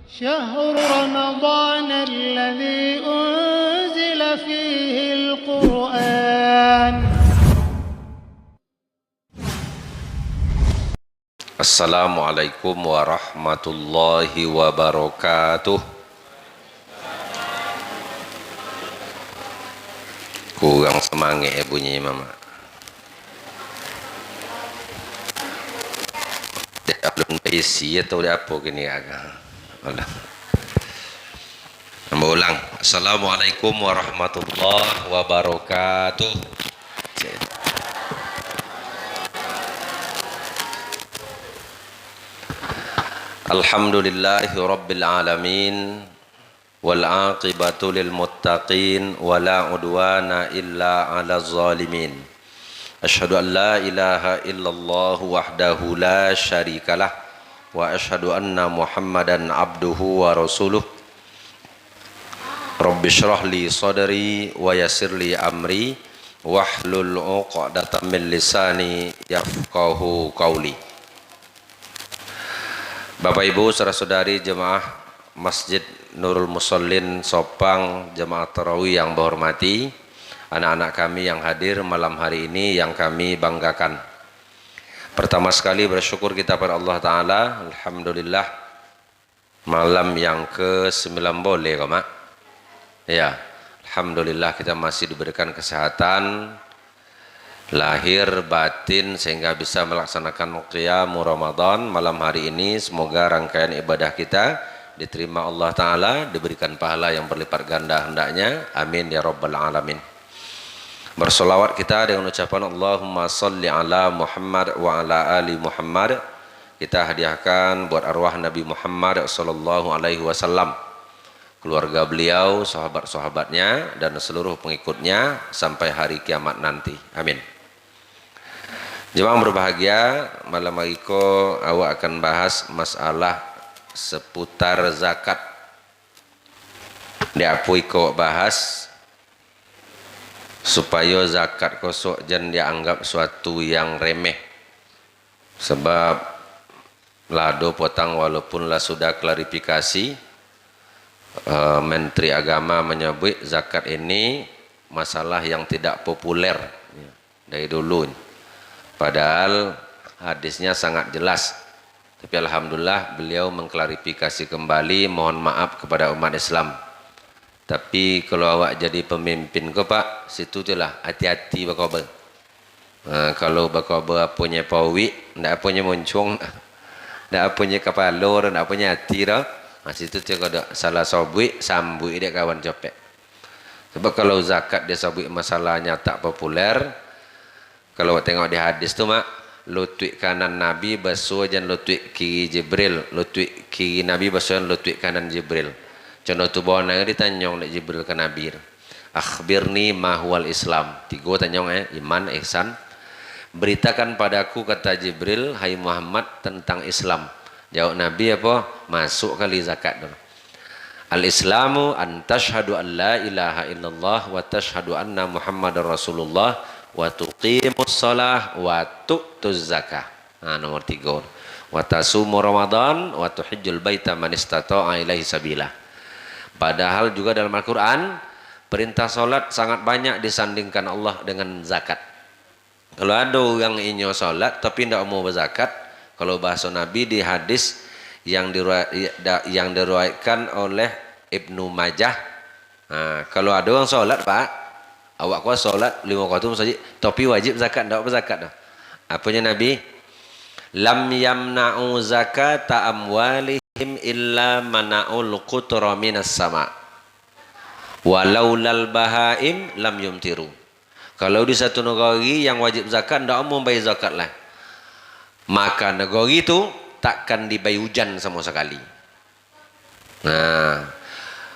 شهر رمضان الذي أنزل فيه القرآن. Assalamualaikum warahmatullahi wabarakatuh. Kurang semangat bunyi mama. Dia belum isi atau dia apa gini agak. Allah. Nama ulang. Assalamualaikum warahmatullahi wabarakatuh. Alhamdulillahi rabbil alamin wal aqibatu lil muttaqin wala udwana illa 'alal zalimin. Asyhadu an la ilaha illallah wahdahu la syarikalah wa asyhadu anna Muhammadan abduhu wa rasuluh. Rabbi shrah li sadri wa yassir li amri wahlul 'uqdatam min lisani yafqahu qawli. Bapak Ibu, saudara-saudari jemaah Masjid Nurul Musallin Sopang, jemaah tarawih yang berhormati, anak-anak kami yang hadir malam hari ini yang kami banggakan. Pertama sekali bersyukur kita pada Allah Ta'ala. Alhamdulillah, malam yang ke-9 boleh kok mak? Ya, Alhamdulillah kita masih diberikan kesehatan lahir batin sehingga bisa melaksanakan qiyam Ramadan malam hari ini. Semoga rangkaian ibadah kita diterima Allah Ta'ala, diberikan pahala yang berlipat ganda hendaknya. Amin ya rabbal alamin. Bersolawat kita dengan ucapan Allahumma salli ala Muhammad wa ala ali Muhammad. Kita hadiahkan buat arwah Nabi Muhammad sallallahu alaihi wasallam, keluarga beliau, sahabat-sahabatnya dan seluruh pengikutnya sampai hari kiamat nanti. Amin. Jemaah berbahagia, malam hari ko awak akan bahas masalah seputar zakat. Dia apa iko bahas supaya zakat kosok jangan dianggap suatu yang remeh. Sebab lado potang walaupun lah sudah klarifikasi, Menteri Agama menyebut zakat ini masalah yang tidak populer dari dulu. Padahal hadisnya sangat jelas. Tapi alhamdulillah beliau mengklarifikasi kembali, mohon maaf kepada umat Islam. Tapi kalau awak jadi pemimpin ke Pak, situ jelah hati-hati berkobar. Kalau berkobar punya pawi, ndak punya muncung, ndak punya kepala, ndak punya hati dah. Situ dia kada salah sobui, sambui dia kawan copek. Sebab kalau zakat dia sobui masalahnya tak populer. Kalau tengok di hadis tu mak, lutut kanan Nabi basuh jan lutut kiri Jibril, lutut kiri Nabi basuh jan lutut kanan Jibril. Contoh tu bawa nang ditanyong nek Jibril ke Nabi. Akhbirni ma huwal Islam. Tiga tanyong iman, ihsan. Beritakan padaku kata Jibril, hai Muhammad, tentang Islam. Jawab Nabi apa? Masuk kali zakat dulu. Al-Islamu an tashhadu an la ilaha illallah wa tashhadu anna Muhammadar Rasulullah wa tuqimus shalah wa tu'tuz zakah. Nomor 3. Wa tasumu Ramadan wa tuhijjul baita man istata'a ilaihi sabila. Padahal juga dalam Al-Qur'an perintah salat sangat banyak disandingkan Allah dengan zakat. Kalau ada orang inyo salat tapi tidak mau berzakat, kalau bahasa Nabi di hadis yang diriwayatkan oleh Ibnu Majah, kalau ada orang salat Pak, awak kuat solat 5 waktu saja, tapi wajib zakat, tak apa zakat dah. Apanya Nabi? Lam yamna'u zakata amwalihim illa mana'ul qutra minas sama. Walaulal bahaim lam yumtiru. Kalau di satu negara yang wajib zakat, tak mau bayar zakat lah, maka negara itu takkan dibayar hujan sama sekali.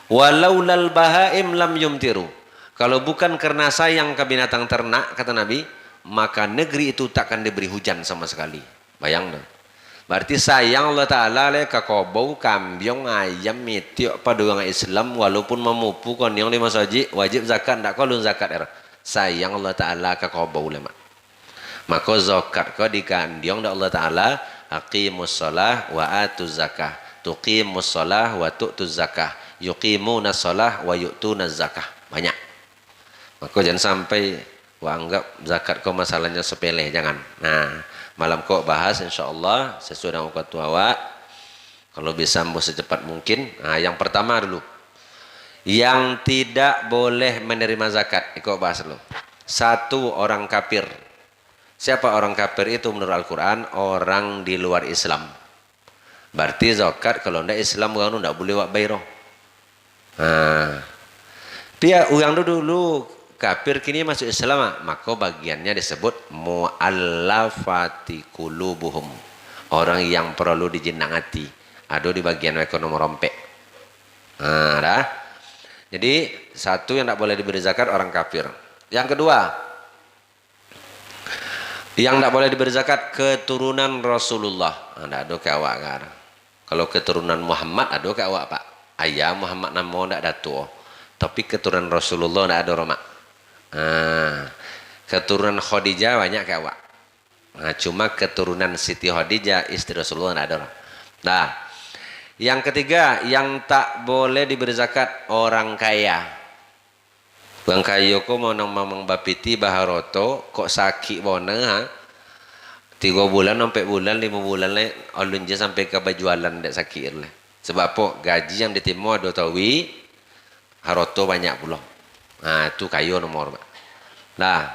Walaulal bahaim lam yumtiru. Kalau bukan karena sayang ke binatang ternak, kata Nabi, maka negeri itu takkan diberi hujan sama sekali. Bayang dah. Berarti sayang Allah Ta'ala ke kobau, kambing, ayam, mitiok pada orang Islam, walaupun memupu konyong di masjid, wajib zakat, tak kalau zakat. Sayang Allah Ta'ala ke kobau lemak. Maka zakat kau dikandiong da Allah Ta'ala, aqimus shalah wa atuz zakah. tuqimus shalah wa tu'tuz zakah, yuqimuna shalah wa yu'tuna zakah. Banyak. Maka jangan sampai anggap zakat kau masalahnya sepele, jangan. Nah, malam kau bahas insyaallah sesuai dengan waktu awak. Kalau bisa secepat mungkin. Nah, yang pertama dulu. Yang tidak boleh menerima zakat. Ikut bahas dulu. Satu, orang kafir. Siapa orang kafir itu menurut Al-Quran? Orang di luar Islam. Berarti zakat kalau tidak Islam orang tidak boleh buat bayar. Nah, dia orang dulu kafir kini masuk Islam, maka bagiannya disebut mu'allafati qulubuhum. Orang yang perlu dijenang hati. Ada di bagian ekonomi rompek. Nah, dah. Jadi satu yang tidak boleh diberi zakat orang kafir. Yang kedua, yang tidak boleh diberi zakat keturunan Rasulullah. Tidak ada ke awak kan. Kalau keturunan Muhammad ada ke awak pak. Ayah Muhammad nama tidak datuk. Tapi keturunan Rasulullah tidak ada romak. Keturunan Khadijah banyak ke awak. Nah, cuma keturunan Siti Khadijah istri Rasulullah tidak ada. Nah, yang ketiga, yang tak boleh diberi zakat orang kaya. Orang kaya kok mau mamang bapiti baharoto kok sakit bona ha. 3 bulan sampai bulan 5 bulan le alun je sampai ke bajualan dak sakit le. Sebab apa? Gaji yang diterima 2 tawi haroto banyak pula. Nah, itu kaya nomor. Nah,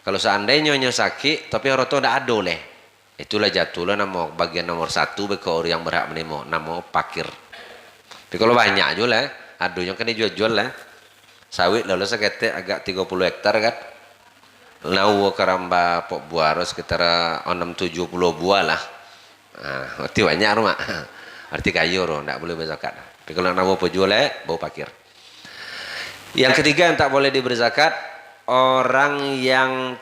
kalau seandainya nyo sakit tapi haroto ndak ada le. Itulah jatuhlah nama bagian nomor 1 bagi orang yang berhak menerima, nama pakir. Tapi kalau banyak juga lah, ada yang kena jual-jual lah. Sawit lalu sekitar agak 30 hektar kan. Lau karamba pok buah sekitar 6-70 buah lah. Nah, arti banyak rumah. Arti kayu roh, tidak boleh berzakat. Tapi kalau nak mau jual bau pakir. Yang ketiga yang tak boleh diberi zakat, orang yang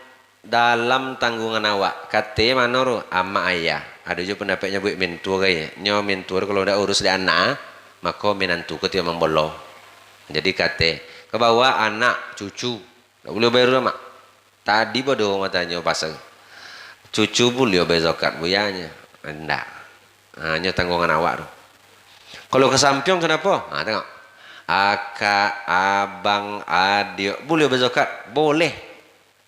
dalam tanggungan awak. Kata mana roh? Ama ayah. Ada juga pendapatnya buat mentua kaya. Nyo mentua kalau dah urus dia anak, maka menantu ke dia membolo. Jadi kata ke bawah anak cucu. Tak boleh bayar mak. Tadi bodoh matanya pasang. Cucu boleh bayar zakat buyanya. Enggak. Hanya tanggungan awak roh. Kalau ke samping kenapa? Tengok. Akak, abang, adik boleh bayar zakat? Boleh.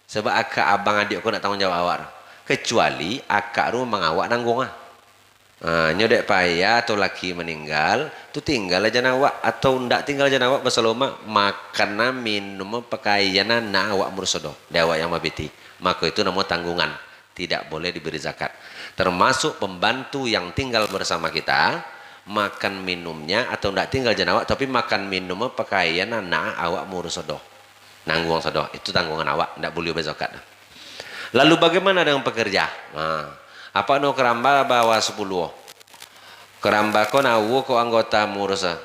Sebab akak abang adik aku nak tanggung jawab awak. Kecuali akak rumah awak nanggung ah. Nyodek payah atau laki meninggal, tu tinggal aja awak atau ndak tinggal aja awak berseloma makanan minum pakaian nak awak mursodo. Dia awak yang mabiti. Maka itu nama tanggungan. Tidak boleh diberi zakat. Termasuk pembantu yang tinggal bersama kita, makan minumnya atau ndak tinggal aja awak tapi makan minum pakaian nak awak mursodo. Nanggung sodoh, itu tanggungan awak, tidak boleh bayar zakat. Lalu bagaimana dengan pekerja? Nah, apa no keramba bawa 10? Keramba ko nawu ko anggota murus 5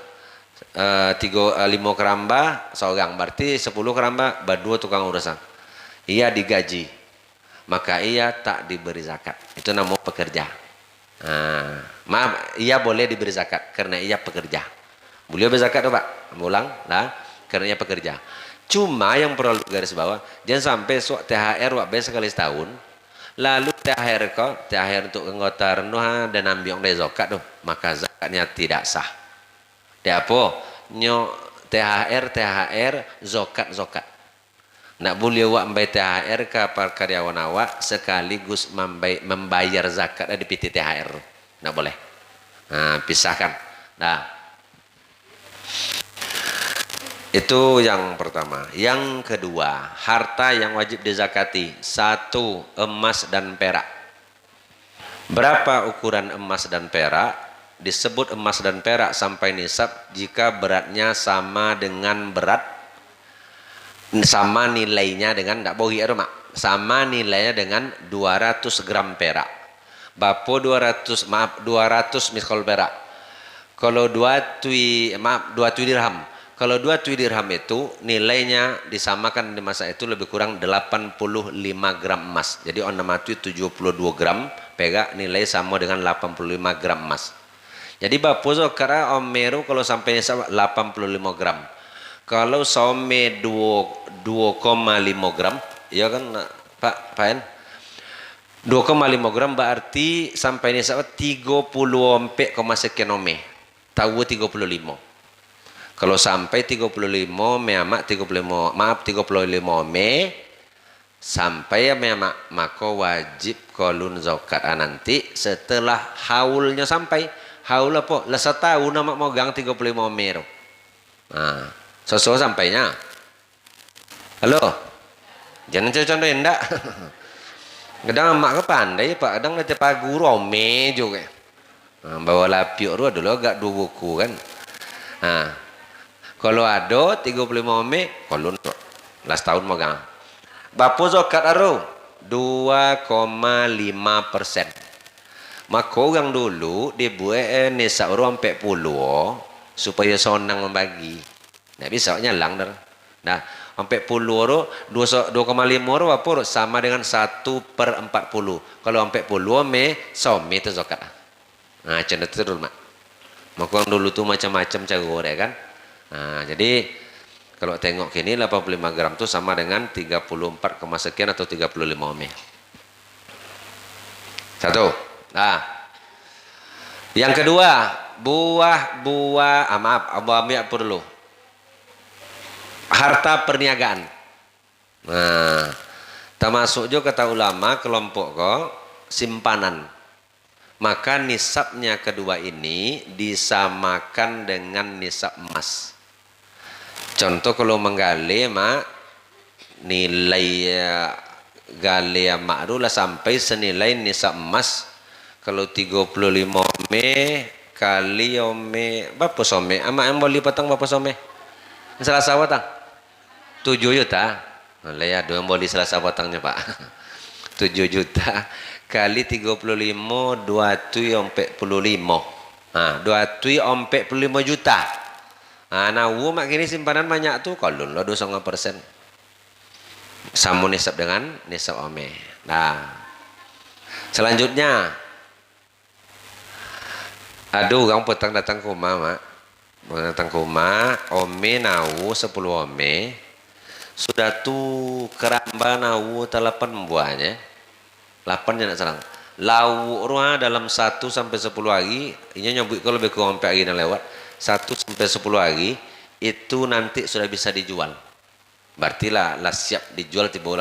keramba seorang, berarti 10 keramba berdua tukang urusan. Ia digaji, maka ia tak diberi zakat. Itu nama pekerja. Maaf, ia boleh diberi zakat karena ia pekerja. Boleh bayar zakat tuh pak? Ulang, lah, karena ia pekerja. Cuma yang perlu garis bawah, jangan sampai sok THR wak bayar sekali setahun, lalu THR untuk anggota rendah dan ambil dari zakat tuh, maka zakatnya tidak sah. Dia apa? Nyo THR zakat. Nak boleh wak bayar THR ke karyawan awak sekaligus membayar zakat di PT THR. Nak boleh. Nah, pisahkan. Nah. Itu yang pertama. Yang kedua, harta yang wajib dizakati. 1, emas dan perak. Berapa ukuran emas dan perak? Disebut emas dan perak sampai nisab jika beratnya sama dengan sama nilainya dengan, tidak bohong ya mak, sama nilainya dengan 200 gram perak. Bapo 200 miskol perak. Kalau 2 tui dirham. Kalau 2 tui dirham itu nilainya disamakan di masa itu lebih kurang 85 gram emas. Jadi on matu 72 gram perak nilai sama dengan 85 gram emas. Jadi bapu karena omeru kalau sampai 85 gram. Kalau some 2,5 gram, ya kan Pak Paen? 2,5 gram berarti sampai ini 30 sekian ome. tahu 35. Kalau sampai 35 meamak 35, maaf 35 me sampai meamak, maka wajib kolun zakat nanti setelah haulnya sampai. Haul apa? Lah setahun nama megang 35 me. Nah, sesuai sampainya. Halo. Jangan contoh enggak. Kadang mak ke pandai Pak, kadang nanti pagu rome juga. Nah, bawa lapiok dulu agak 2 buku kan. Nah, kalau ada 35 me, kolon lah setahun megang. Bapak zakat aru 2,5%. Maka orang dulu dibuat nisab orang 40 supaya senang membagi. Nggak bisa nyalang dah. Nah, 40 ro 2,5 ro apa sama dengan 1/40. Kalau 40 me some itu zakat. Nah, contoh itu dulu mak. Maka orang dulu tuh macam-macam cara ya kan. Nah, jadi kalau tengok kini 85 gram itu sama dengan 34, sekian atau 35 me. Satu. Nah, yang kedua, buah-buah, maaf, ambil apa dulu? Harta perniagaan. Nah, termasuk juga kata ulama kelompok simpanan. Maka nisabnya kedua ini disamakan dengan nisab emas. Contoh kalau menggali mak nilai gali mak dulu lah sampai senilai nisab emas. Kalau 35 me kali ome berapa some? Amak yang boleh patang berapa some? Selasa patang 7 juta. Lah ya ada yang boleh selasa patangnya Pak. 7 juta kali 35 2 tu 45. Nah, 2 tu 45 juta. Nah, nawu mak kini simpanan banyak tu kalau lo 2,5%. Sama nisab dengan nisab ome. Nah, selanjutnya ada orang petang datang ke rumah mak. Datang ke rumah, ome nawu 10 ome. Sudah tu keramba nawu 8 buahnya. 8 nak serang. Lawu rumah dalam 1 sampai 10 hari, ini nyambut kalau lebih kurang sampai hari lewat 1 sampai 10 hari itu nanti sudah bisa dijual. Berarti lah siap dijual tiba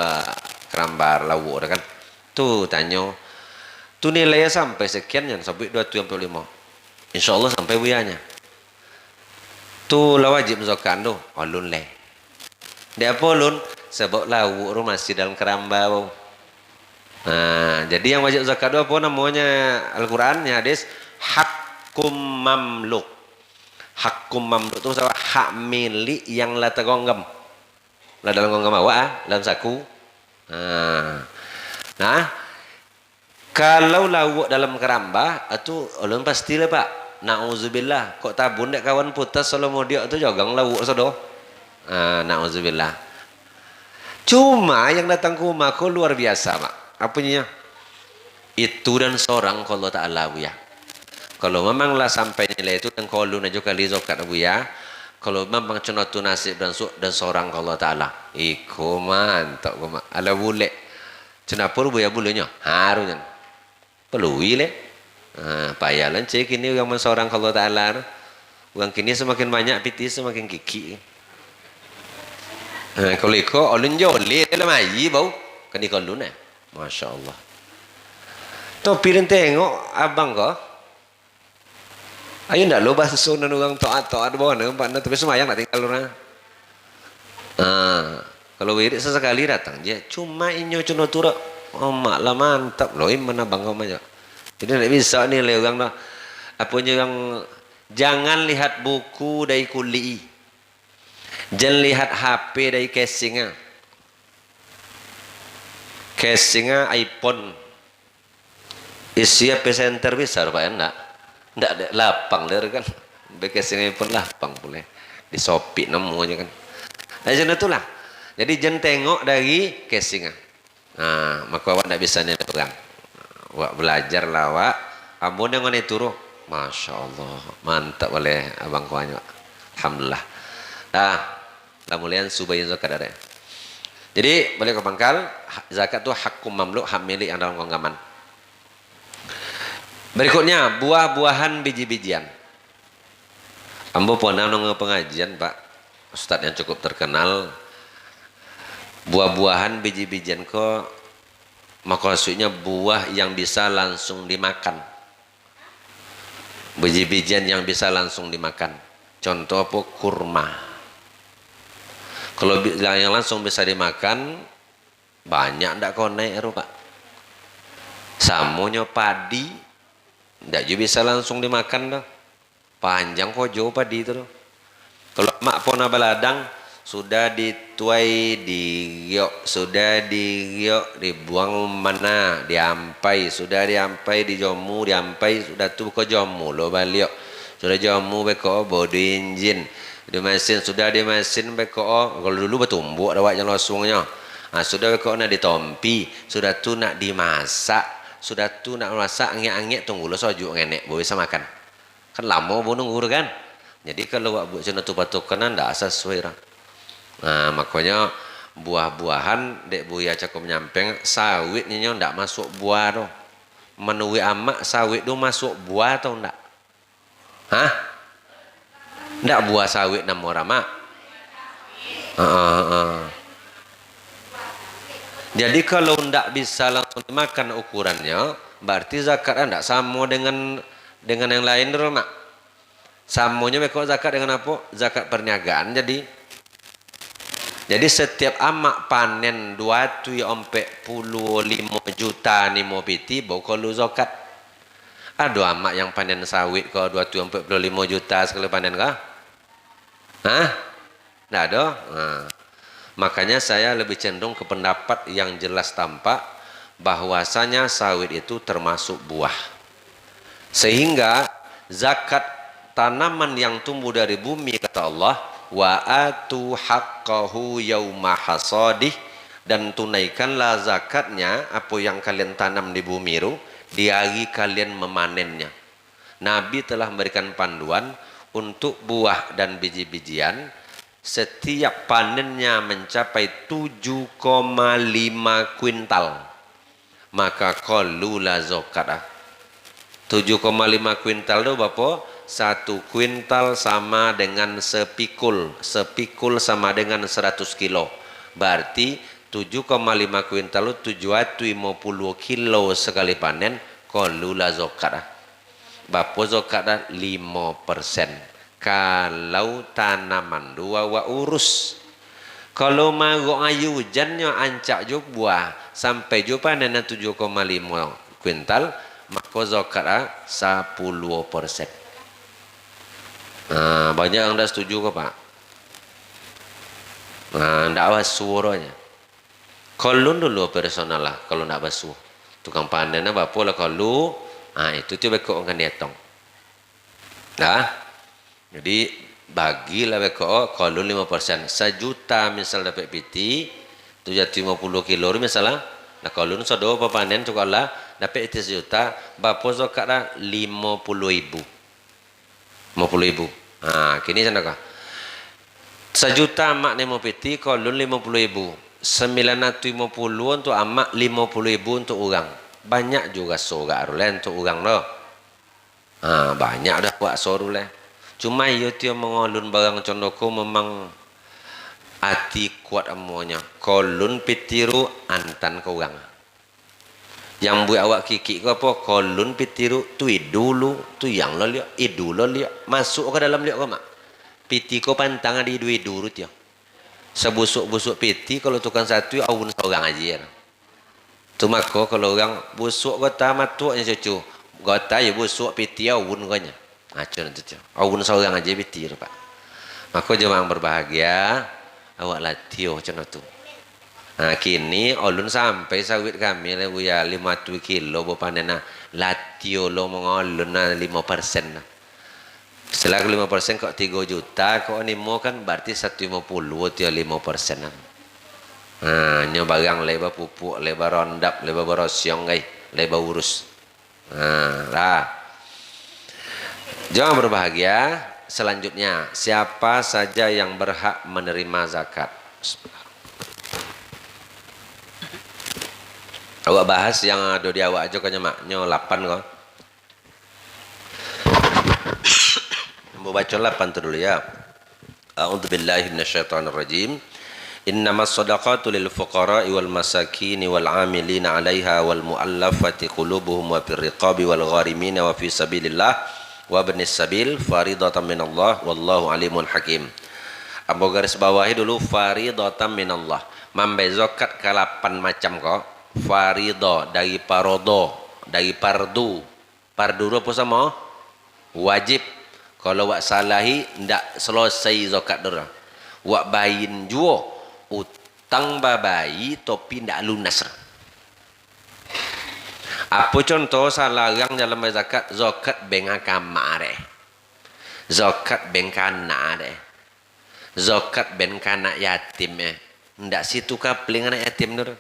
keramba lawu kan. Tu tanya. Tu nilainya sampai sekian yang sampai 2,5. Insya Allah sampai buyanya. Tu lah wajib zakat tu. Alun leh. Dia apa lun? Sebab lawu tu masih dalam keramba. Nah, jadi yang wajib zakat tu apa namanya Al-Quran, hadis hakum mamluk. Hakum mamluk tu sama hak milik yang lah tergonggam. Lah dalam gonggam awak, dalam saku. Nah, kalau lawak dalam keramba itu ulun pastilah Pak. Nauzubillah, kok tabun dek kawan putas solo modiok tu jogang lawak sodo. Nauzubillah. Cuma yang datang ke rumahku luar biasa Pak. Apanya? Itu dan seorang kalau Ta'ala ya. Kalau memanglah sampai nilai itu dan kalau naju kali zakat Abu ya. Kalau memang cuma tu nasib dan seorang kalau Ta'ala. Iku mantap gua. Ala boleh. Cenapur bu ya bulunya. Harusnya. Pelui le. Payah cek ini yang seorang kalau Ta'ala. Orang kini semakin banyak piti semakin kiki. Kalau iko olun joli dalam ayi bau. Kan iko olun Masya Allah. Tuh pilih tengok abang kok. Ayo ndak lo basuh nan orang taat bawah nampak tapi semayang nak tinggal orang. Kalau wirid sesekali datang dia cuma inyo cuno turuk. Oh mak lah mantap loh mana bang kau aja. Jadi tidak bisa nih le orang dah. Apanya yang jangan lihat buku dari kuli. Jangan lihat HP dari casingnya. Casingnya iPhone. Isi presenter besar Pak enggak? Enggak ada lapang der kan. Casingnya iPhone lapang boleh. Disopik namanya kan. Nah jangan itulah. Jadi jangan tengok dari casingnya. Nah, maka awak tidak bisa nilai orang. Awak belajar lah awak. Amun yang mana itu roh. Masya Allah. Mantap oleh abang kawannya. Alhamdulillah. Nah, kemudian subahin zakat ada. Jadi boleh ke pangkal. Zakat itu hakum mamluk, hak milik yang dalam genggaman. Berikutnya buah-buahan biji-bijian. Ambo pernah nongol pengajian Pak, Ustadz yang cukup terkenal, buah-buahan biji-bijian kok, maksudnya buah yang bisa langsung dimakan, biji-bijian yang bisa langsung dimakan. Contoh apa? Kurma. Kalau yang langsung bisa dimakan banyak ndak konek Pak. Samonyo padi ndak juga bisa langsung dimakan dah. Panjang kok jauh padi itu. Kalau mak pona baladang sudah dituai digiok, sudah digiok dibuang mana, diampai, sudah diampai dijomu, diampai sudah tuh ke jomu lo baliok. Sudah jomu beko bodi injin. Di mesin sudah di mesin beko kalau dulu bertumbuk awaknya losungnya. Nah, sudah beko nak ditompi, sudah tuh nak dimasak, sudah tuh nak masak angin-angin tunggu lo sojuk ngenek boleh bisa makan. Kan lama bu nunggu kan. Jadi kalau buat cina tu patuk kanan ndak asal sesuai. Nah makanya buah-buahan dek buya cakup nyampeng sawit nyo ndak masuk buah tu. Menui amak sawit tu masuk buah atau ndak? Hah? Ndak buah sawit nama orang mak? Jadi kalau ndak bisa langsung dimakan ukurannya, berarti zakat ndak sama dengan yang lain dulu mak. Samonya mereka zakat dengan apa? Zakat perniagaan. Jadi setiap amak panen 245 juta ni mau piti bawa lu zakat. Ada amak yang panen sawit kau 245 juta sekali panen kah? Hah? Nggak ada. Nah, makanya saya lebih cenderung ke pendapat yang jelas tampak bahwasanya sawit itu termasuk buah. Sehingga zakat tanaman yang tumbuh dari bumi kata Allah wa atu haqqahu yauma hasadih, dan tunaikanlah zakatnya apa yang kalian tanam di bumi itu di hari kalian memanennya. Nabi telah memberikan panduan untuk buah dan biji-bijian setiap panennya mencapai 7,5 kuintal maka qalula zakat. 7,5 kuintal itu Bapak, 1 kuintal sama dengan sepikul. Sepikul sama dengan 100 kilo. Berarti 7,5 kuintal itu 750 kilo sekali panen. Qalula zakat. Bapak zakat 5%. Kalau tanaman dua wa urus. Kalau mau ayu hujannya ancak juga buah sampai juga panen 7,5 kuintal. Maka zakat 10%. Nah, banyak yang dah setuju ke Pak? Nah, ndak basuh orangnya. Kalau dulu personal lah, kalau ndak basuh. Tukang panennya bapak lah kalau, itu tu bekok akan dihitung. Nah, jadi bagilah bekok kalau 5%. 1 juta misal dapat piti, 750 kilo misalnya. Nah kalau nu sodo apa panen tu kalau dapat itu 1 juta, bapak zakat dah 50.000. 50.000. Kini sana kah? 1 juta amak ni mau piti, kalau 50.000. 950 untuk amak, 50.000 untuk orang. Banyak juga soga rulen untuk orang loh. Banyak dah buat sorulen. Cuma iyo tiyo mengolun barang condoko memang hati kuat amonya. Kolun pitiru antan ke orang. Yang buat awak kiki ke apa? Kolun pitiru tu dulu tu yang lo lihat, idu lo lihat masuk ke dalam lihat ke mak. Piti ko pantang di dua dulu tiyo. Sebusuk-busuk piti kalau tukang satu awun seorang aja. Tu mako kalau orang busuk kota matuaknya cucu. Kota ya busuk piti awun kanya. Acun tu tiyo. Awun seorang aja piti Pak. Maka jemaah berbahagia. Awak latih macam tu. Kini ulun sampai sawit kami le buya 50 kilo bo panen latih lo mengolun 5%. Setelah 5% kok 3 juta kok nimo kan berarti 150 dia 5%. Nyo barang leba pupuk, leba rondap, leba berosiong guys, leba urus. Lah. Jangan berbahagia. Selanjutnya, siapa saja yang berhak menerima zakat? Awak bahas yang ada di awak aja kan mak, nyo 8 kok. Mau baca 8 tu dulu ya. A'udzubillahi minasyaitonirrajim. Innamas shadaqatu lil fuqara'i wal masakini wal 'amilina 'alaiha wal mu'allafati qulubuhum wa fir riqabi wal gharimina wa fi sabilillah wa ibnis sabil faridatan minallah wallahu alimun hakim. Ambo garis bawahi dulu faridatan minallah. Mambai zakat ke 8 macam kok. Faridah dari parodo, dari pardu. Pardu apa sama? Wajib. Kalau wak salahi ndak selesai zakat dera. Wak bayin juo utang babai tapi ndak lunas. Apa contoh salarang dalam zakat? Zakat beng agama re. Zakat beng kana re. Zakat beng kana yatim ndak situ kapling anak yatim dera.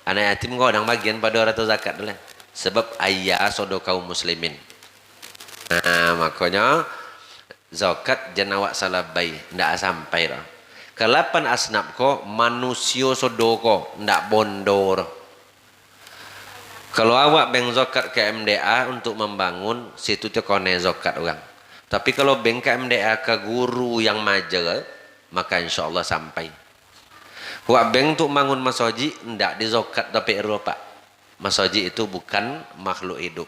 Anak yatim kau orang bagian pada orang tu zakat dulu. Sebab ayah sodo kaum muslimin. Nah, makanya zakat jenawak salabai ndak sampai dah. Kelapan asnaf ko manusia sodo ko ndak bondor. Kalau awak beng zakat ke MDA untuk membangun situ tu kone zakat orang. Tapi kalau beng ke MDA ke guru yang majer maka insyaallah sampai. Wak beng untuk bangun masjid ndak di zakat tapi Eropa. Masjid itu bukan makhluk hidup.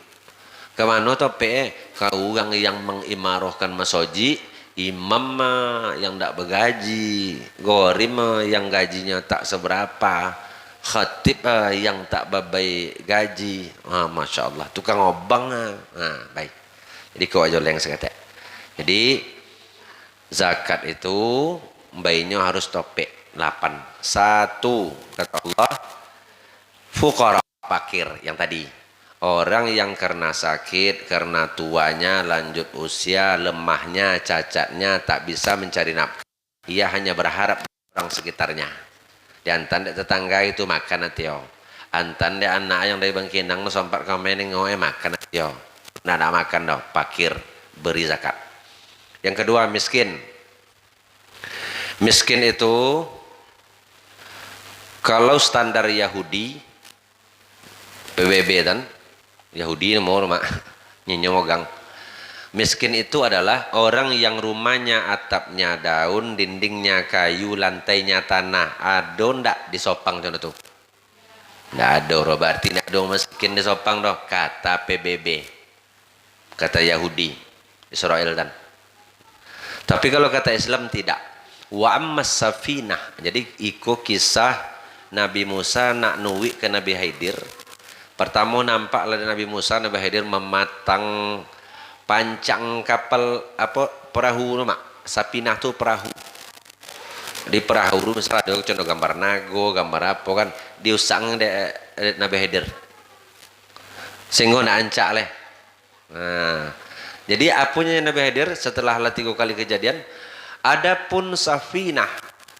Kemana tapi kau orang yang mengimarahkan masjid, imam yang tak bergaji, gorim yang gajinya tak seberapa, khatib yang tak babai gaji. Masya Allah, tukang obang. Baik. Jadi kau aja yang saya kata. Jadi zakat itu bayinya harus topik 8. 1 kata Allah, fuqara fakir yang tadi. Orang yang karena sakit, karena tuanya, lanjut usia, lemahnya, cacatnya, tak bisa mencari nafkah. Ia hanya berharap orang sekitarnya. Di antan tetangga itu makan nanti yo. Antan dia anak yang dari Bangkinang sompat komen ngoe makan nanti yo. Nah, nak makan dah, fakir, beri zakat. Yang kedua miskin. Miskin itu kalau standar Yahudi, PBB kan. Yahudi mau rumah nyenyogang. Miskin itu adalah orang yang rumahnya atapnya daun, dindingnya kayu, lantainya tanah. Ada ndak disopang contoh tuh? Ndak ada. Berarti ndak ada miskin disopang doh. Kata PBB, kata Yahudi, Israel dan. Tapi kalau kata Islam tidak. Wa ammas safinah. Jadi ikut kisah Nabi Musa nak nuwi ke Nabi Khidir. Pertama nampak lah Nabi Musa, Nabi Khidir mematang pancang kapal apa perahu mak. Sapinah tu perahu. Di perahu misalnya ada contoh gambar nago, gambar apa kan diusang de Nabi Khidir. Sehingga nak ancak leh. Nah, jadi apunya Nabi Khidir setelah 3 kali kejadian, adapun safinah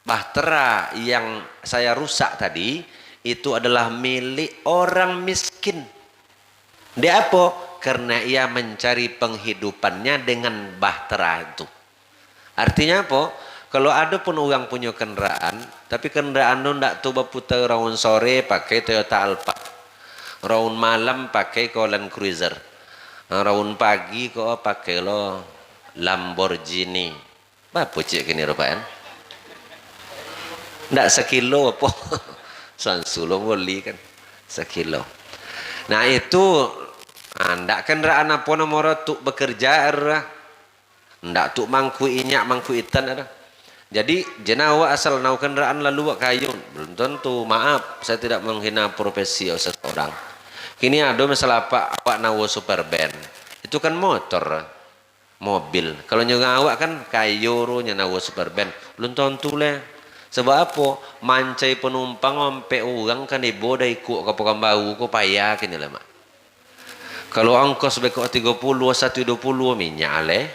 bahtera yang saya rusak tadi itu adalah milik orang miskin. Dia apa? Karena ia mencari penghidupannya dengan bahtera itu. Artinya apa? Kalau ada pun orang punya kendaraan, tapi kendaraan itu tidak tuh berputar raun sore pakai Toyota Alphard, raun malam pakai Land Cruiser, raun pagi kok pakai lo Lamborghini. Apa cik kini rupaan? Tidak sekilo apa? Sansulo beli kan sekilo. Nah itu ndak kendaraan apa nomor tu bekerja ndak tu mangku inyak mangku itan ada. Jadi jenawa asal nau kendaraan lalu wak kayu belum tentu. Maaf saya tidak menghina profesi seseorang. Kini ada masalah apa awak nawa super band itu kan motor mobil. Kalau nyoga awak kan kayu nya nawa super band belum tentu lah. Sebab apa? Mancai penumpang sampai orang kan ibu dah ikut ke Pekanbaru ko payah kini lah mak. Kalau ongkos bekok 30 120 minyak leh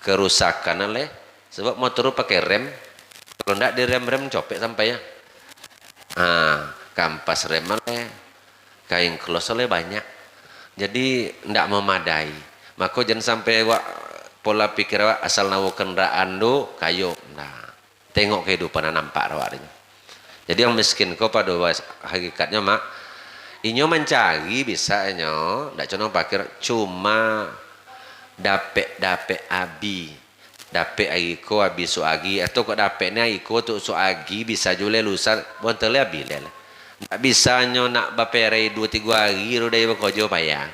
kerusakan leh sebab motor pakai rem. Kalau ndak di rem copek sampai ya. Kampas rem leh kain close leh banyak. Jadi ndak memadai. Maka jangan sampai wak pola pikir wak asal nawa kendaraan do kayu. Nah, tengok kehidupan nampak rawatnya. Jadi yang miskin kau pada hakikatnya mak, inyo mencari bisa inyo, ndak cuma pakir cuma Dapet abi. Dapet ariko abi suagi atau kok dapetnya ariko tu suagi bisa jule lusa bontele abi le. Tak bisa nyo nak bapere 2-3 hari ro dai bekerja payah.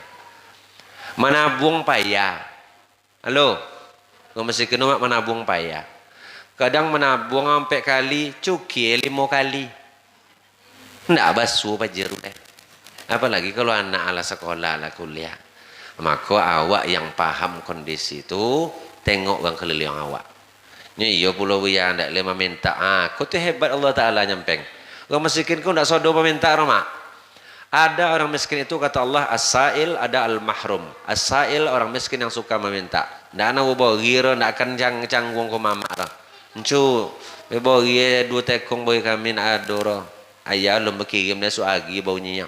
Menabung payah. Halo. Kau mesti kena mak menabung payah. Kadang menabung sampai kali cukil 5 kali. Ndak basuh pajer deh. Apalagi kalau anak ala sekolah ala kuliah. Maka awak yang paham kondisi itu tengok orang keliling awak. Ni iya pula wiya ndak le meminta. Kau tu hebat Allah Taala nyempeng. Orang miskin kau ndak sodo meminta mak. Ada orang miskin itu kata Allah as-sa'il, ada al-mahrum. As-sa'il orang miskin yang suka meminta. Ndak ana wo gira ndak akan canggung ko mama dah. Encu bebo gie 2 tekong boy kami nak adoro. Ayah lu berkirim dia suagi baunya.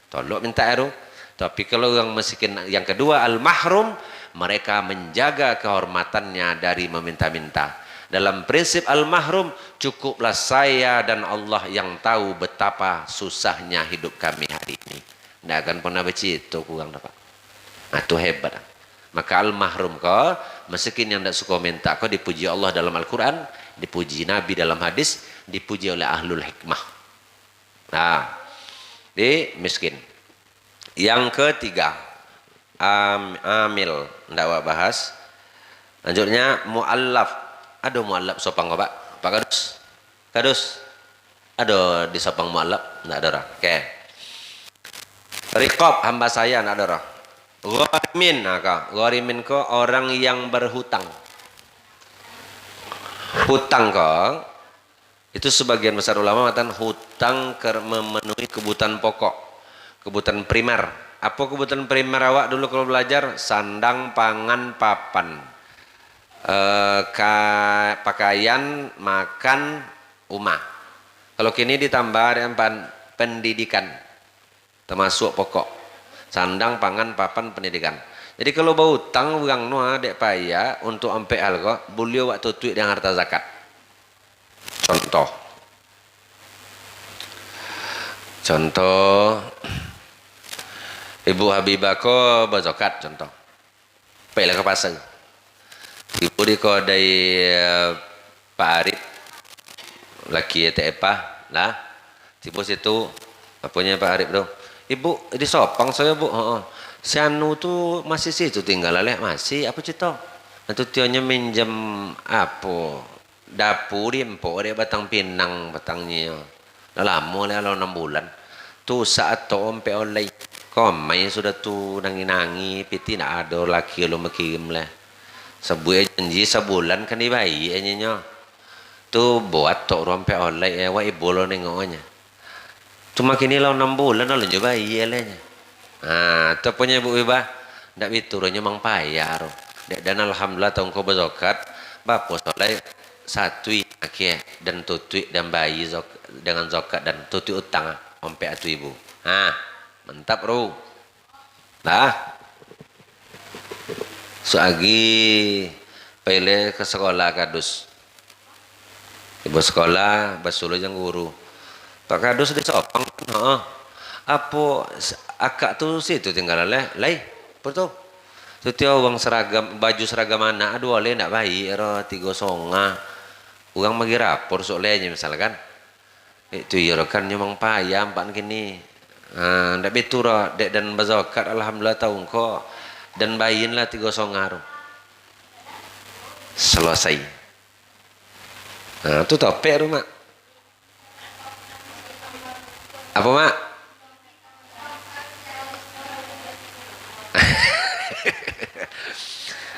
Tolok minta aru. Tapi kalau orang miskin yang kedua al-mahrum, mereka menjaga kehormatannya dari meminta-minta. Dalam prinsip al-mahrum, cukuplah saya dan Allah yang tahu betapa susahnya hidup kami hari ini. Tidak akan pernah bercita kurang dapat. Itu hebat. Maka al-mahrum kau, miskin yang tidak suka minta kau dipuji Allah dalam Al-Quran, dipuji Nabi dalam hadis, dipuji oleh ahlul hikmah. Nah, di miskin. Yang ketiga, amil. Tidak bahas. Lanjutnya mu'allaf. Ada mu'allaf sopang kau pak? Pak Kadus? Kadus? Ada di sopang mu'allaf? Tidak ada orang. Oke. Riqab hamba saya tidak ada orang. Gharimin. Gharimin kau orang yang berhutang. Hutang kau itu sebagian besar ulama mengatakan hutang memenuhi kebutuhan pokok, kebutuhan primer. Apa kebutuhan primer awak dulu kalau belajar? Sandang, pangan, papan. Pakaian, makan, rumah. Kalau kini ditambah dengan pendidikan, termasuk pokok. Sandang, pangan, papan, pendidikan. Jadi kalau bau hutang orang nuah dek payah untuk ampe algo, boleh waktu tuik dengan harta zakat. Contoh, Ibu Habibah ko berzakat contoh. Pergilah ke pasar. Ibu di kodai Pak Arif laki TEPA lah. Tiba situ apanya Pak Arif tu. Ibu di sopang saya bu. Si Anu tu masih situ tinggal leh masih apa cerita? Nanti tianya minjam apa? Dapur dia empok dia Batang Pinang batangnya. Dah lama lah kalau 6 bulan. Tu saat tu ompe oleh komai sudah tu nangi piti nak ada laki lo makirim lah. Sebuah janji sebulan kan dibayi nya. Tu buat tok rompe oleh wa ibu lo nengoknya. Tu makin ni lo 6 bulan lo njo bayi elenya. Tu punya ibu ibah ndak biturnya mang payah ro. Dan alhamdulillah tahun ko berzakat bapak soleh satui akhir dan tutui dan bayi dengan zakat dan tutui utang ompe atu ibu. Mantap ro. Nah. Suagi pele ke sekolah Kadus. Ibu sekolah basulo jang guru. Pak Kadus di sopang. Apa akak tu situ tinggal leh. Betul. Tu tiap uang seragam baju seragam anak aduh oleh nak bayi ero 3,5. Uang magi rapor soalnya misalkan. Itu ya kan nyemang payah empat kini. Ndak betul ro dek dan bazakat alhamdulillah tahun ko dan bayinlah 3 songar. Selesai. Tu topek tu mak. Apa mak?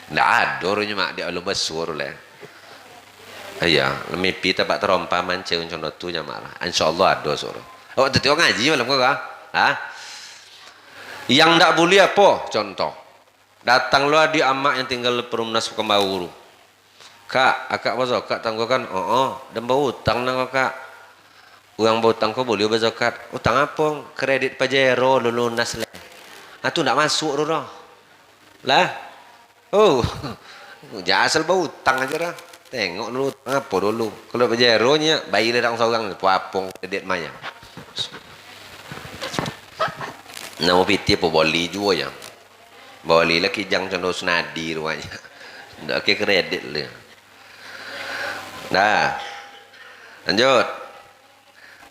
Ndak ada orangnya mak dia lu besar lah. Iya, mimpi tak terompa mancing contoh tu nya mak. Insyaallah ada suruh. Awak tu tengok ngaji malam kau Yang ndak boleh apa? Contoh. Datanglah di amak yang tinggal perumnas Pekanbaru. Kak, akak berzakat tangguhkan. Dan bau hutang nang kak. Uang bau hutang kau boleh berzakat. Hutang apa? Kredit Pajero lunas lah. Tu ndak masuk roh. Lah. Jangan asal bau hutang aja lah. Tengok dulu apa dulu. Kalau Pajero nya bayi ledang seorang puapong kredit maya. Nama piti apa boleh juga ya. Boleh lah kijang contoh senadi rumahnya. Ndak ke kredit lah. Dah. Lanjut.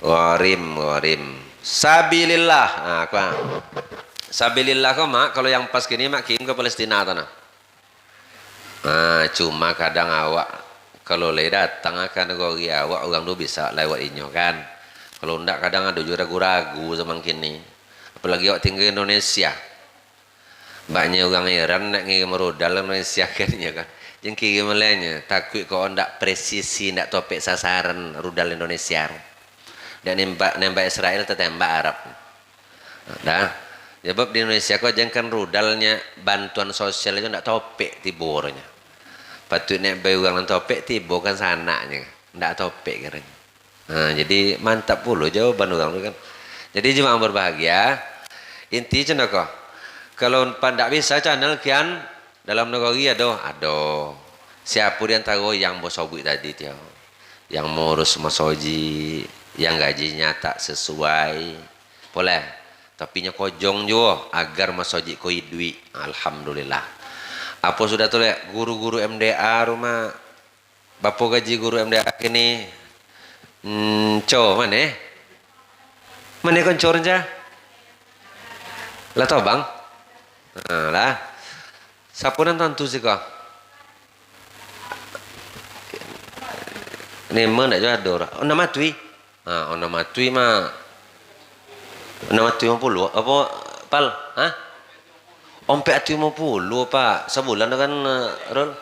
Warim. Sabilillah. Ah, apa? Sabilillah kau mak kalau yang pas kini mak kirim ke Palestina tanah. Cuma kadang awak kalau leh datang akan negara awak orang tu bisa lewat inyo kan. Kalau ndak kadang ada juga ragu-ragu zaman kini. Apalagi awak tinggal di Indonesia. Banyak orang Iran nak ngirim modal Indonesia kan ya kan. Yang kirim lainnya takut kau ndak presisi ndak topik sasaran rudal Indonesia. Dan nembak Israel tertembak Arab. Dah. Sebab di Indonesia kau jangan rudalnya bantuan sosial itu ndak topik tiburnya. Patutnya bayi orang topik tibo kan sananya, ndak topik katanya. Jadi mantap pula jawaban orang itu kan. Jadi jemaah berbahagia, inti cina kau. Kalau ndak bisa channel kian dalam negeri ada. Siapa di antara yang bosobui tadi dia, yang ngurus masoji, yang gajinya tak sesuai, boleh. Tapi nya kojong jo agar masoji ko idui. Alhamdulillah. Apa sudah tuh guru-guru MDA rumah bapo gaji guru MDA kini mana koncor aja lah tau bang lah siapa nan tentu sih kau ini mana juga ada nama tui nama tui mah nama tui 50 apa pal Ompe atu 50 pak sebulan kan Rol.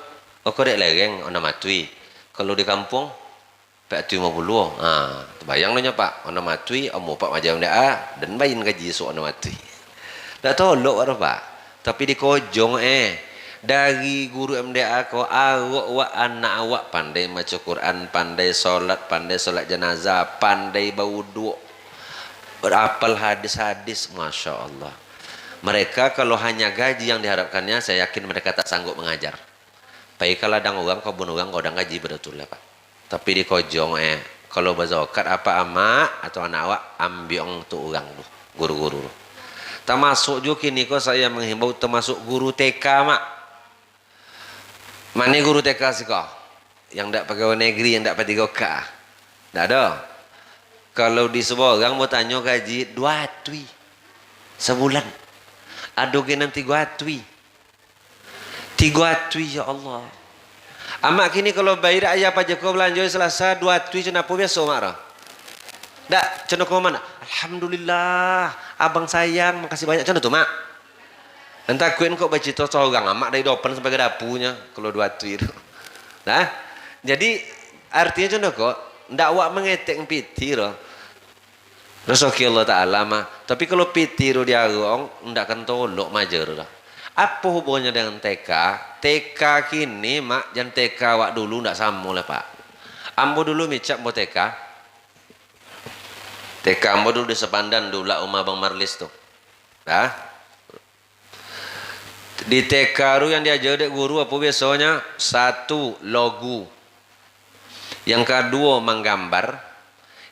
Kok dek lereng ona matui. Kalau di kampung pe atu 50. Bayang nanya pak ona matui omo pak majam daa dan bayin gaji so ona matui. Dak tolok ora pak. Tapi di kojong dari guru MDA ko awak wa anak awak pandai maca Quran, pandai solat jenazah, pandai bawudu. Berapal hadis-hadis, masya Allah. Mereka kalau hanya gaji yang diharapkannya, saya yakin mereka tak sanggup mengajar. Baik kalau ada orang, kau bunuh orang, kau ada gaji betul lah pak. Tapi di kojong kalau berzakat apa ama atau anak awak ambil untuk orang tu, guru-guru. Termasuk juga kini kau saya menghimbau termasuk guru TK mak. Mana guru TK sih kau? Yang tak pegawai negeri, yang tak P3K. Tak ada. Kalau di sebuah orang mau tanya gaji 2 tui sebulan. Adoge nanti 3 tui ya Allah. Amak kini kalau bayar ayah pajak kau belanja Selasa 2 tui cina apa biasa marah. Dak cina kau mana? Alhamdulillah abang sayang makasih banyak cina tu mak. Entah kuin kok baca cerita seorang amak dari depan sampai ke dapurnya kalau 2 tui itu. Nah, jadi artinya cina kok ndak awak mengetek piti loh. Rasulullah Ta'ala mah. Tapi kalau pitiru dia orang ndak akan tolok majer lah. Apa hubungannya dengan TK? TK kini mak jangan TK wak dulu ndak sama lah pak. Ambo dulu micak mau TK. TK ambo dulu di Sepandan dulu lah Umar Bang Marlis tuh. Dah. Di TK ru yang diajar dek guru apa biasanya? 1 logo. Yang kedua menggambar.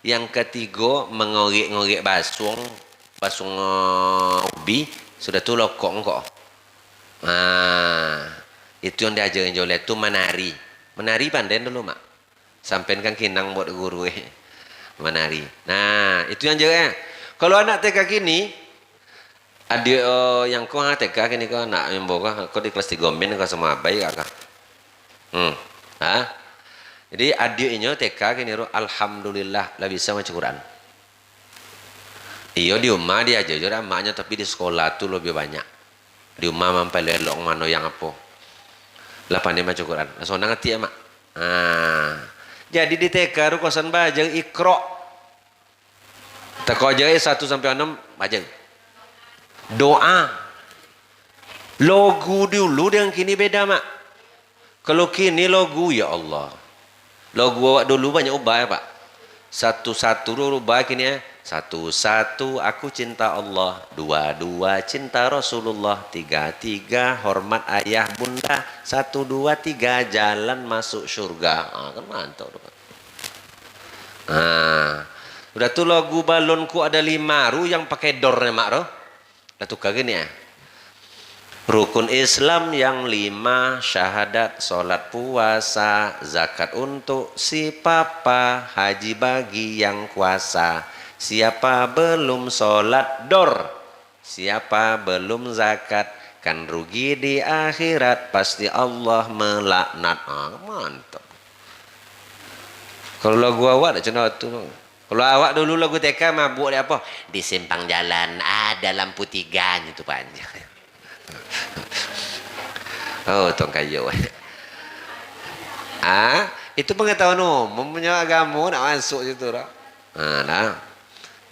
Yang ketiga mengorek-ngorek basung ubi sudah tu lokok kok. Itu yang diajarin Joleh tu menari pandai dulu mak. Sampai kan kinang buat guru menari. Nah itu yang jaga. Kalau anak TK kini ada yang kau TK kini kau anak yang bawa kau di kelas 3 min kau semua baik kakak. Jadi adiknya TK kini alhamdulillah lah bisa baca Quran. Iyo di rumah dia aja maknya tapi di sekolah tuh lebih banyak. Di rumah mampai lelong mano yang apa. Lah pandai baca Quran. Langsung ngerti ya mak. Jadi di TK ru kosan bajang ikro. Teko aja 1 sampai 6 bajang. Doa. Logo dulu dengan kini beda mak. Kalau kini logo ya Allah. Logo awak dulu banyak ubah ya pak. 1 ubah kini ya. 1 aku cinta Allah. 2 cinta Rasulullah. 3 hormat ayah bunda. 1 2 3 jalan masuk surga. Kan mantap tuh. Udah tuh logo balonku ada 5 ru yang pakai dornya mak roh. Lah tukar gini ya. Rukun Islam yang 5, syahadat, sholat, puasa, zakat untuk si papa, haji bagi yang kuasa. Siapa belum sholat dor, siapa belum zakat, kan rugi di akhirat, pasti Allah melaknat. Mantap. Kalau lagu awak tak cina tu. Kalau awak dulu lagu TK mabuk dia apa? Di simpang jalan ada lampu 3 itu panjang. Oh, tong kayu. Itu pengetahuan umum punya agama nak masuk situ dah. Nah.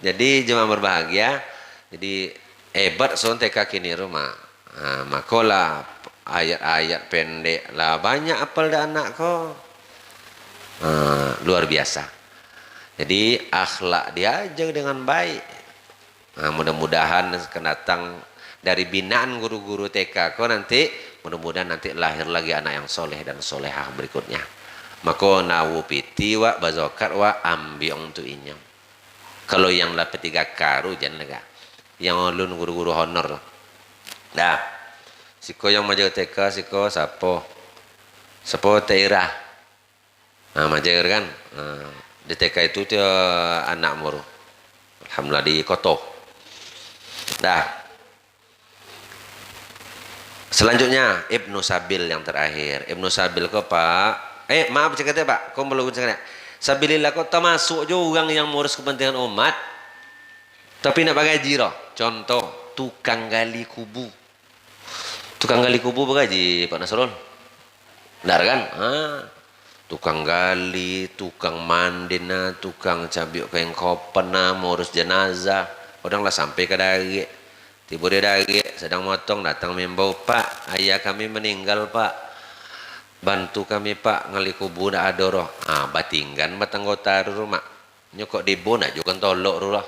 Jadi jemaah berbahagia. Jadi hebat son TK kini rumah. Makola ayat-ayat pendek lah banyak apal dah anak kau. Luar biasa. Jadi akhlak diajar dengan baik. Mudah-mudahan akan datang dari binaan guru-guru TK kau nanti, mudah-mudahan nanti lahir lagi anak yang soleh dan solehah berikutnya. Maka nawu piti wa bazokat wa ambiong tu inyam. Kalau yang dapat 3 karu jangan lega. Yang ulun guru-guru honor. Dah. Siko yang majaga TK siko sapo. Sapo Teira. Majaga kan. Di TK itu dia anak muru. Alhamdulillah di Koto. Dah. Selanjutnya Ibnu Sabil yang terakhir. Ibnu Sabil kau Pak. Maaf cakap Pak. Kau belum cakap. Sabilillah kau termasuk juga orang yang mengurus kepentingan umat. Tapi nak bagaji loh. Contoh tukang gali kubu. Tukang gali kubu bagaji Pak Nasrul. Benar kan? Tukang gali, tukang mandina, tukang cabiuk kain kopena, mengurus jenazah. Odanglah sampai ke dari. Tiba dia dari sedang motong datang membau, Pak, ayah kami meninggal Pak, bantu kami Pak ngali kubu nak ada roh. Batinggan batanggota rumah nyokok dibo nak juga tolok roh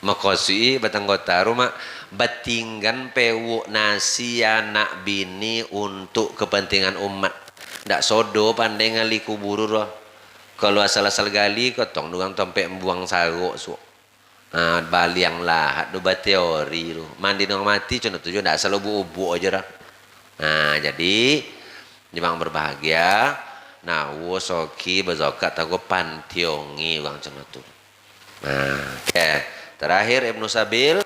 makosi batanggota rumah batinggan pewuk nasi anak bini untuk kepentingan umat. Ndak sodo pandai ngali kubur roh. Kalau asal-asal gali kotong dugang tompe buang saruk su. Baliang lah, doba teori tu. Mandi nang mati cuma tujuh ndak asal ubu-ubu aja dah. Jadi jemaah berbahagia. Wosoki berzakat tago pantiongi uang cuma tu. Okay. Terakhir Ibnu Sabil,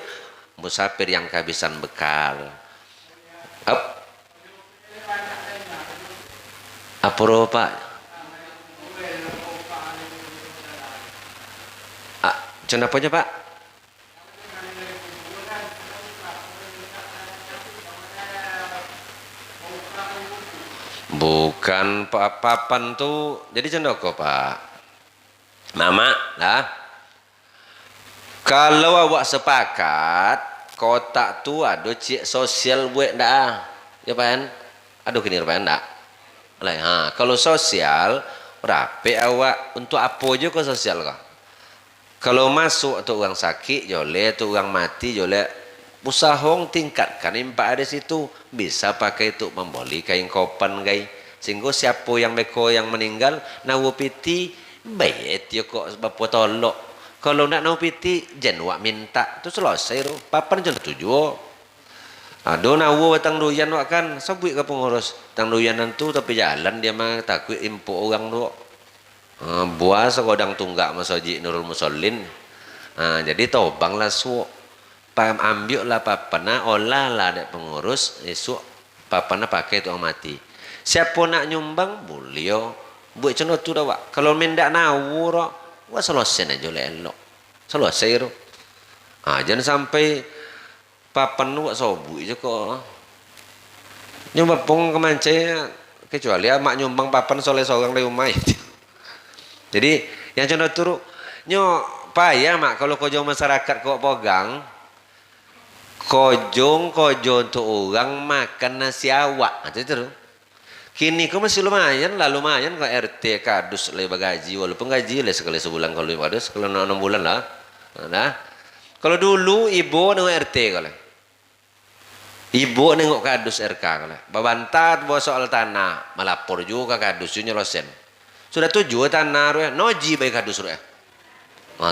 musafir yang kehabisan bekal. Apa Pak? Kenapa aja Pak? Bukan papan tuh. Jadi cendoko Pak. Mama lah. Kalau awak sepakat kotak tu ada cik sosial buat dah. Ya Pak? Aduh kini Pak ndak. Kalau sosial rapi awak untuk apa je kau sosial kau? Kalau masuk tu orang sakit joleh, tu orang mati joleh, usahong tingkatkan impak ada situ bisa pakai itu membeli kain kopan gai sehingga siapa yang beko yang meninggal nawu piti baik dia kok bapa tolok. Kalau nak nawu piti jenwak minta tu selesai tu papan je tujuh. Aduh nawu batang doyan wak kan sabui ke pengurus tang doyanan tu tapi jalan dia mah takut impu orang tu. Buas kodang tunggak masoji Nurul Musallin. Jadi tobanglah su pam ambil lah papana olah lah dek pengurus esok papana pakai tu orang mati. Siapa nak nyumbang boleh buat contoh tu dah wak. Kalau mendak nawur wak selesai aja elok. Selesai tu. Jangan sampai papan tu wak sobu je kok. Nyumbang pong kemancing kecuali mak nyumbang papan soleh seorang dari rumah. Jadi yang contoh turu nyo payah mak kalau kojong masyarakat kok pegang kojong untuk orang makan nasi awak itu. Kini kau masih lumayan kau RT kadus lebih gaji walaupun gaji lah sekali sebulan kalau kadus kalau 6 bulan lah. Kalau dulu ibu nengok RT kalau ibu nengok kadus RK kalau babantat bawa soal tanah melapor juga kadusnya losen. Sudah 7 tanah ruh noji baik kadus ruh.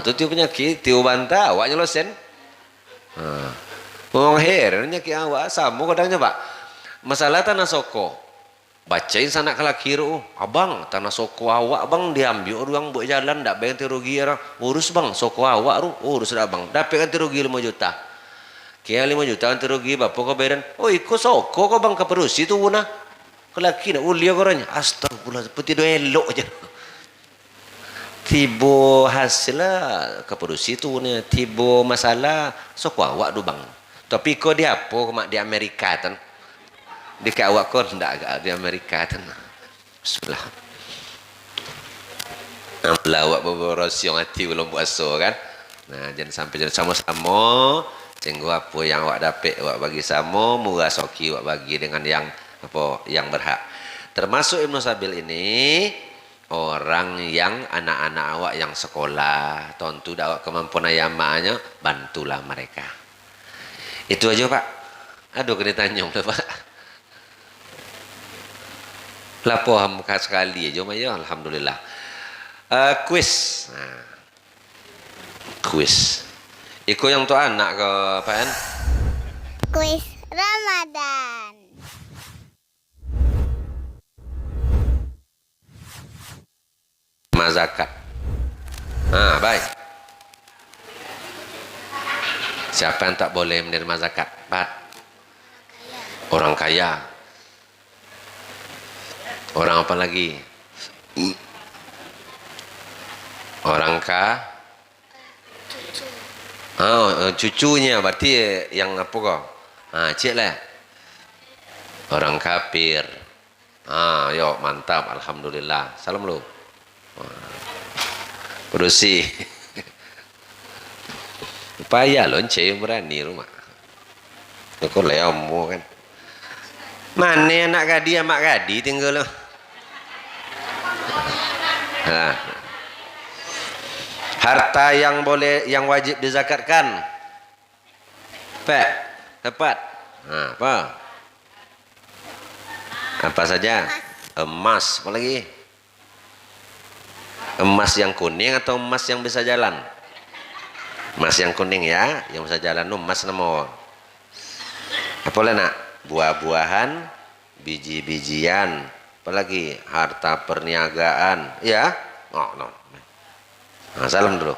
Tu tiu penyakit tiu bantah awaknya losen. Oh herannya ki awak sama kadangnya Pak. Masalah tanah soko. Bacain sanak kelaki ru, abang tanah soko awak bang diambil orang buat jalan ndak bayar rugi orang urus bang soko awak ru urus dah bang dapat ganti rugi 5 juta. Kia 5 juta ganti rugi bapak kau bayaran. Oh ikut soko kau bang keperusi tu guna. Kelaki nak ulia koranya. Astagfirullah putih do elok aja. Tibo hasil lah keperusi tu guna tibo masalah soko awak tu bang. Tapi kau dia apa mak di Amerika tan. Di kat awak kau ndak agak di Amerika tan. Bismillah. Nampak awak berorasi yang hati belum puasa kan. Nah jangan sampai jangan sama-sama. Tengok apa yang awak dapat awak bagi sama, murah soki awak bagi dengan yang apa yang berhak. Termasuk Ibnu Sabil ini orang yang anak-anak awak yang sekolah, tentu awak kemampuan ayamaknya, bantulah mereka. Itu aja Pak. Aduh kena tanyong lah Pak. Lapo hamka sekali aja Maya, alhamdulillah. Kuis. Nah. Kuis. Iko yang tu anak ke Pak An? Kuis Ramadan. Zakat. Ah, baik. Siapa yang tak boleh menerima zakat? Pak. Orang kaya. Orang apa lagi? Orang cucunya berarti yang apa kau? Cik lah. Orang kafir. Yo mantap, alhamdulillah. Salam lu. Perusi. Payah lonceng berani rumah. Kau lemo kan. Mana anak gadi amak gadi tinggal lo. Harta yang boleh yang wajib dizakatkan. Pak, tepat. Apa? Apa saja? Emas, apa lagi? Emas yang kuning atau emas yang bisa jalan? Emas yang kuning ya, yang bisa jalan emas nama. Apa lagi nak? Buah-buahan, biji-bijian, apalagi harta perniagaan, ya? No. Salam dulu.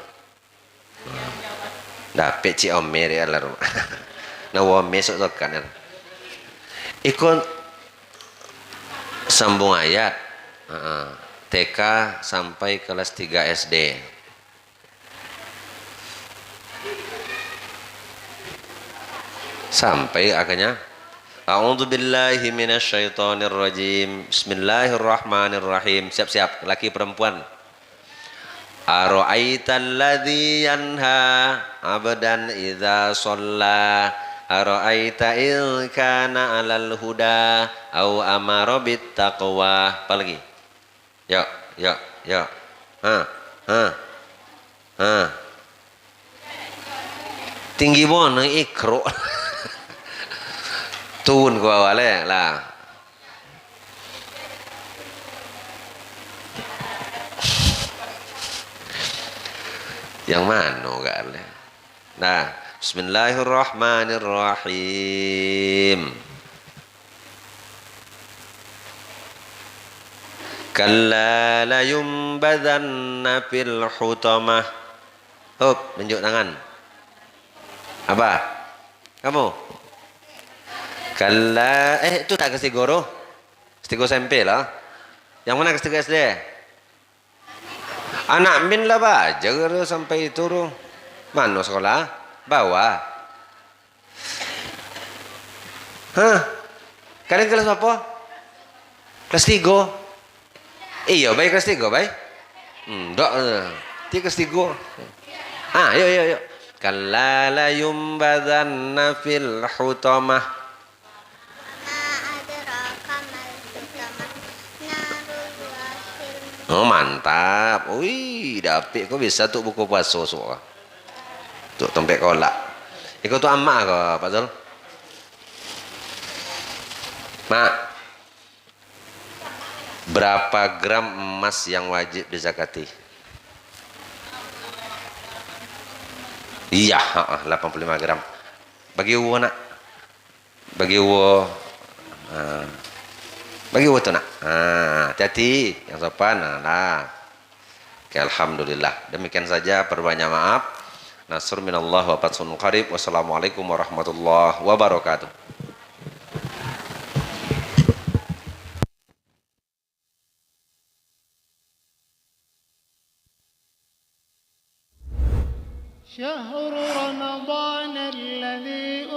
Dapat cik Omer ya lah rumah. Nah, Omer sok kan. Ikut sambung ayat. TK sampai kelas 3 SD. Sampai akhirnya A'udzu billahi minasyaitonir rajim. Bismillahirrahmanirrahim. Siap-siap laki perempuan. Ara'aital ladzi yanha 'abdan idza shalla ara'aita il kana 'alal huda au amara bit taqwa. Apa lagi? Yuk. Tinggi mana ikro. Tun ko awalnya lah. Yang mana gak ada? Nah, Bismillahirrahmanirrahim. Kalla la yumbadanna fil hutamah. Menunjuk tangan. Apa? Kamu? Kalla, itu tak kasih guru? Kestigo SMP lah. Yang mana kestigo SD? Anak min lah baca sampai turun. Mana sekolah? Bawah. Kalian kelas apa? Kelas 3. Iya, baik kelas 3, baik. Dok. Ti kelas 3. Yuk. Kalla la yumbadanna fil hutamah. Oh mantap. Wih, dapet kau bisa tuh buku puasa semua. Tuh tempat kolak. Ikut tuh amak ke Pak Zul? Mak, berapa gram emas yang wajib dizakati? Iya, 85 gram. Bagi wo nak. Bagi wo. Bagi wo tu nak. Hati-hati yang sopan. Nah. Oke, alhamdulillah. Demikian saja, perbanyak maaf. Nasrun minallah wa fatsun qarib. Wassalamualaikum warahmatullahi wabarakatuh. شهر رمضان الذي